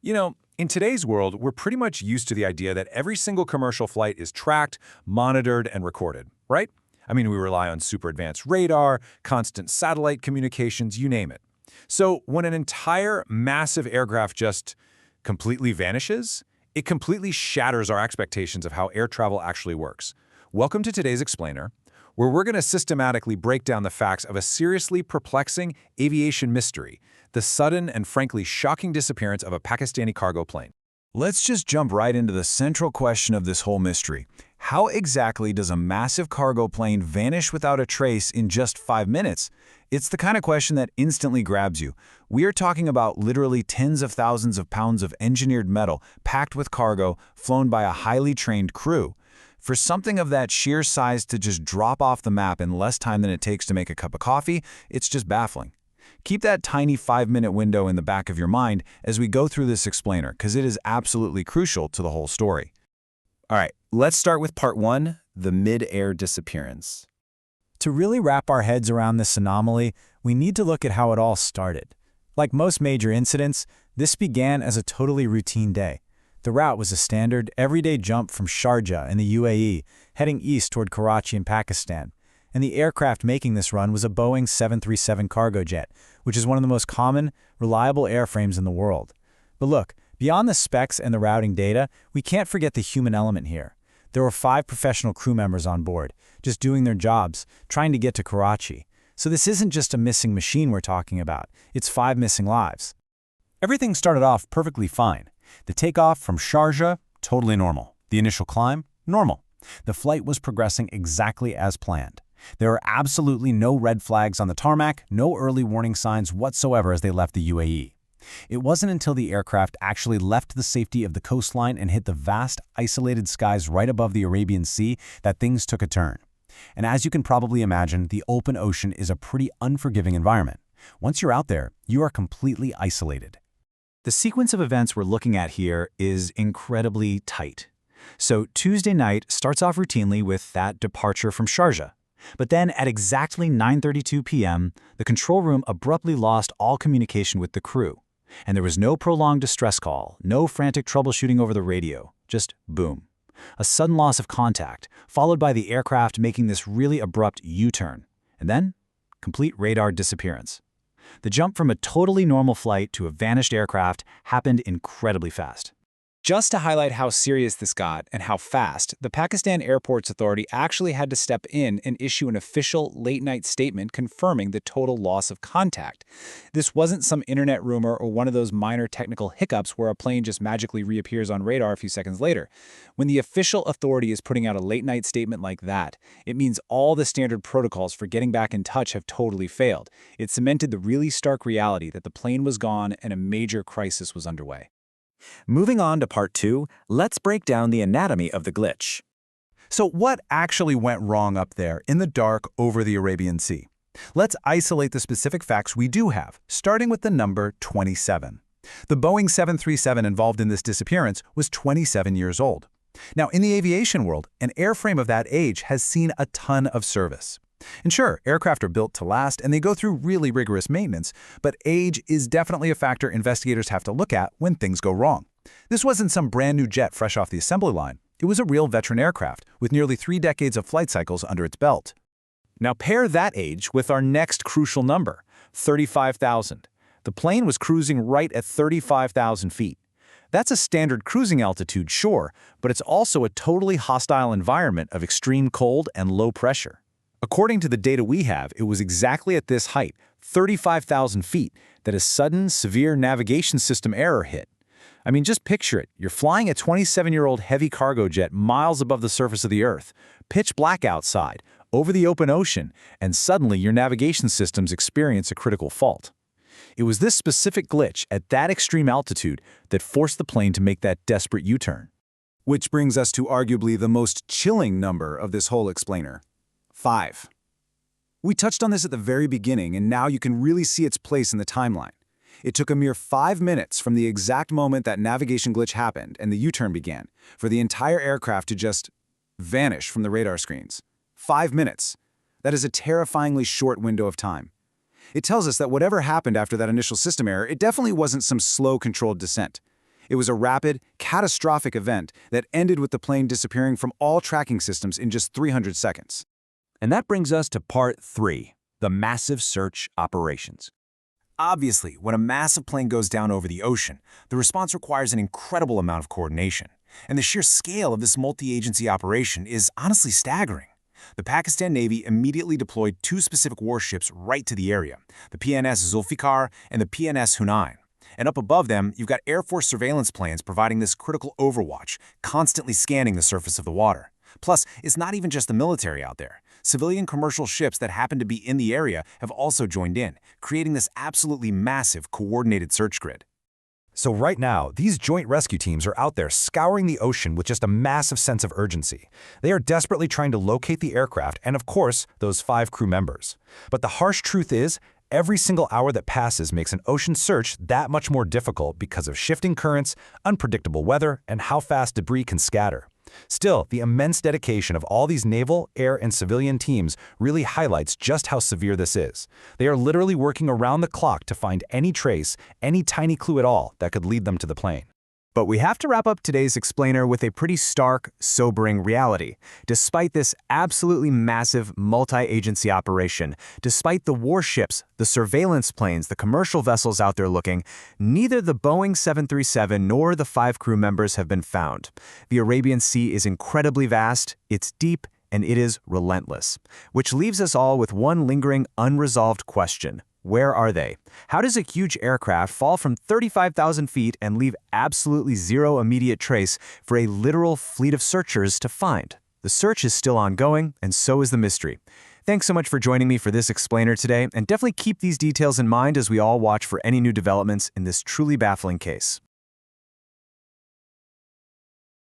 In today's world, we're pretty much used to the idea that every single commercial flight is tracked, monitored, and recorded, right? I mean, we rely on super advanced radar, constant satellite communications, you name it. So when an entire massive aircraft just completely vanishes, it completely shatters our expectations of how air travel actually works. Welcome to today's Explainer, where we're going to systematically break down the facts of a seriously perplexing aviation mystery, the sudden and frankly shocking disappearance of a Pakistani cargo plane. Let's just jump right into the central question of this whole mystery. How exactly does a massive cargo plane vanish without a trace in just 5 minutes? It's the kind of question that instantly grabs you. We are talking about literally tens of thousands of pounds of engineered metal packed with cargo flown by a highly trained crew. For something of that sheer size to just drop off the map in less time than it takes to make a cup of coffee, it's just baffling. Keep that tiny 5-minute window in the back of your mind as we go through this explainer, because it is absolutely crucial to the whole story. All right, let's start with part 1, the mid-air disappearance. To really wrap our heads around this anomaly, we need to look at how it all started. Like most major incidents, this began as a totally routine day. The route was a standard, everyday jump from Sharjah in the UAE, heading east toward Karachi in Pakistan. And the aircraft making this run was a Boeing 737 cargo jet, which is one of the most common, reliable airframes in the world. But look, beyond the specs and the routing data, we can't forget the human element here. There were 5 professional crew members on board, just doing their jobs, trying to get to Karachi. So this isn't just a missing machine we're talking about, it's 5 missing lives. Everything started off perfectly fine. The takeoff from Sharjah, totally normal. The initial climb, normal. The flight was progressing exactly as planned. There were absolutely no red flags on the tarmac, no early warning signs whatsoever as they left the UAE. It wasn't until the aircraft actually left the safety of the coastline and hit the vast, isolated skies right above the Arabian Sea that things took a turn. And as you can probably imagine, the open ocean is a pretty unforgiving environment. Once you're out there, you are completely isolated. The sequence of events we're looking at here is incredibly tight. So Tuesday night starts off routinely with that departure from Sharjah. But then at exactly 9:32 p.m., the control room abruptly lost all communication with the crew. And there was no prolonged distress call, no frantic troubleshooting over the radio, just boom. A sudden loss of contact, followed by the aircraft making this really abrupt U-turn. And then, complete radar disappearance. The jump from a totally normal flight to a vanished aircraft happened incredibly fast. Just to highlight how serious this got and how fast, the Pakistan Airports Authority actually had to step in and issue an official late-night statement confirming the total loss of contact. This wasn't some internet rumor or one of those minor technical hiccups where a plane just magically reappears on radar a few seconds later. When the official authority is putting out a late-night statement like that, it means all the standard protocols for getting back in touch have totally failed. It cemented the really stark reality that the plane was gone and a major crisis was underway. Moving on to part 2, let's break down the anatomy of the glitch. So what actually went wrong up there in the dark over the Arabian Sea? Let's isolate the specific facts we do have, starting with the number 27. The Boeing 737 involved in this disappearance was 27 years old. Now, in the aviation world, an airframe of that age has seen a ton of service. And sure, aircraft are built to last and they go through really rigorous maintenance, but age is definitely a factor investigators have to look at when things go wrong. This wasn't some brand new jet fresh off the assembly line. It was a real veteran aircraft with nearly 3 decades of flight cycles under its belt. Now pair that age with our next crucial number, 35,000. The plane was cruising right at 35,000 feet. That's a standard cruising altitude, sure, but it's also a totally hostile environment of extreme cold and low pressure. According to the data we have, it was exactly at this height, 35,000 feet, that a sudden, severe navigation system error hit. I mean, just picture it. You're flying a 27-year-old heavy cargo jet miles above the surface of the Earth, pitch black outside, over the open ocean, and suddenly your navigation systems experience a critical fault. It was this specific glitch at that extreme altitude that forced the plane to make that desperate U-turn. Which brings us to arguably the most chilling number of this whole explainer. 5. We touched on this at the very beginning, and now you can really see its place in the timeline. It took a mere 5 minutes from the exact moment that navigation glitch happened and the U-turn began for the entire aircraft to just vanish from the radar screens. 5 minutes. That is a terrifyingly short window of time. It tells us that whatever happened after that initial system error, it definitely wasn't some slow, controlled descent. It was a rapid, catastrophic event that ended with the plane disappearing from all tracking systems in just 300 seconds. And that brings us to part 3, the massive search operations. Obviously, when a massive plane goes down over the ocean, the response requires an incredible amount of coordination. And the sheer scale of this multi-agency operation is honestly staggering. The Pakistan Navy immediately deployed 2 specific warships right to the area, the PNS Zulfikar and the PNS Hunain. And up above them, you've got Air Force surveillance planes providing this critical overwatch, constantly scanning the surface of the water. Plus, it's not even just the military out there. Civilian commercial ships that happen to be in the area have also joined in, creating this absolutely massive, coordinated search grid. So right now, these joint rescue teams are out there scouring the ocean with just a massive sense of urgency. They are desperately trying to locate the aircraft and, of course, those 5 crew members. But the harsh truth is, every single hour that passes makes an ocean search that much more difficult because of shifting currents, unpredictable weather, and how fast debris can scatter. Still, the immense dedication of all these naval, air, and civilian teams really highlights just how severe this is. They are literally working around the clock to find any trace, any tiny clue at all that could lead them to the plane. But we have to wrap up today's explainer with a pretty stark, sobering reality. Despite this absolutely massive multi-agency operation, despite the warships, the surveillance planes, the commercial vessels out there looking, neither the Boeing 737 nor the 5 crew members have been found. The Arabian Sea is incredibly vast, it's deep, and it is relentless. Which leaves us all with one lingering, unresolved question. Where are they? How does a huge aircraft fall from 35,000 feet and leave absolutely zero immediate trace for a literal fleet of searchers to find? The search is still ongoing, and so is the mystery. Thanks so much for joining me for this explainer today, and definitely keep these details in mind as we all watch for any new developments in this truly baffling case.